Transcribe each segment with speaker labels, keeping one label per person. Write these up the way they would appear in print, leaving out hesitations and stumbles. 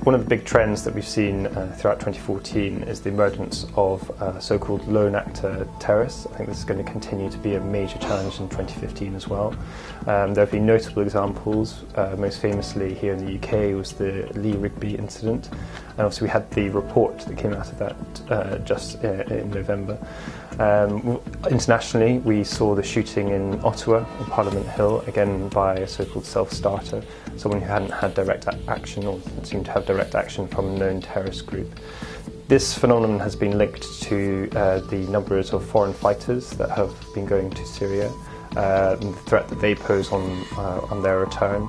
Speaker 1: one of the big trends that we've seen throughout 2014 is the emergence of so-called lone actor terrorists. I think this is going to continue to be a major challenge in 2015 as well. There have been notable examples. Most famously here in the UK was the Lee Rigby incident, and obviously we had the report that came out of that just in November. Internationally, we saw the shooting in Ottawa on Parliament Hill, again by a so-called self-starter, someone who hadn't had direct action or seemed to have direct action from a known terrorist group. This phenomenon has been linked to the numbers of foreign fighters that have been going to Syria, and the threat that they pose on their return.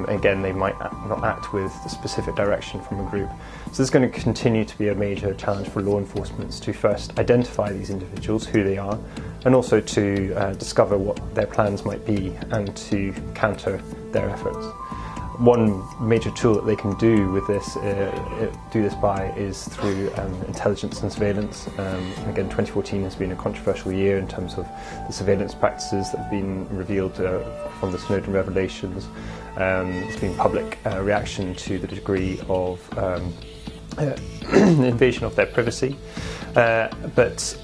Speaker 1: Again, they might not act with a specific direction from a group. So this is going to continue to be a major challenge for law enforcement to first identify these individuals, who they are, and also to discover what their plans might be and to counter their efforts. One major tool that they can do with this, by is through intelligence and surveillance. Again, 2014 has been a controversial year in terms of the surveillance practices that have been revealed from the Snowden revelations. There's been public reaction to the degree of invasion of their privacy. But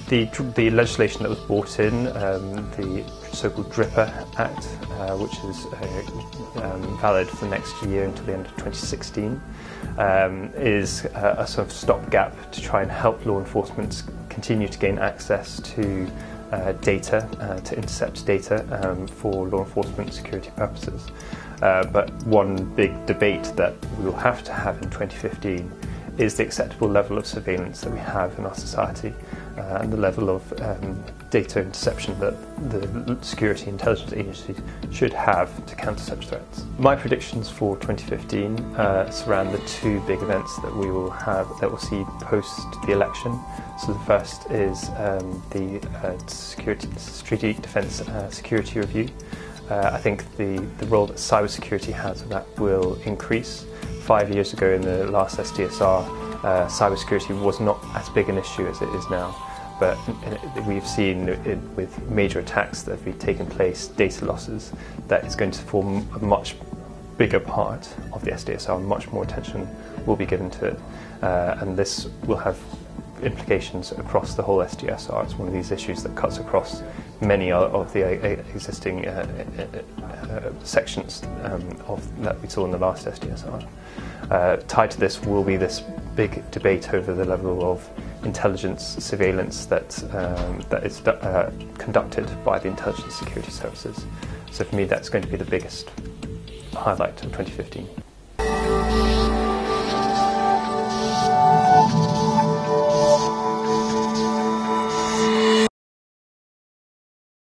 Speaker 1: the legislation that was brought in, the so-called DRIPA Act, which is valid for next year until the end of 2016, is a sort of stopgap to try and help law enforcement continue to gain access to data, to intercept data for law enforcement security purposes. But one big debate that we will have to have in 2015 is the acceptable level of surveillance that we have in our society and the level of data interception that the security intelligence agencies should have to counter such threats. My predictions for 2015 surround the two big events that we will have, that we'll see post the election. So the first is the Strategic Defence Security Review. I think the role that cybersecurity has in that will increase. 5 years ago in the last SDSR, cybersecurity was not as big an issue as it is now, but we've seen with major attacks that have been taking place, data losses, that is going to form a much bigger part of the SDSR. Much more attention will be given to it, and this will have implications across the whole SDSR. It's one of these issues that cuts across many of the existing sections that we saw in the last SDSR. Tied to this will be this big debate over the level of intelligence surveillance that is conducted by the intelligence security services. So for me, that's going to be the biggest highlight of 2015.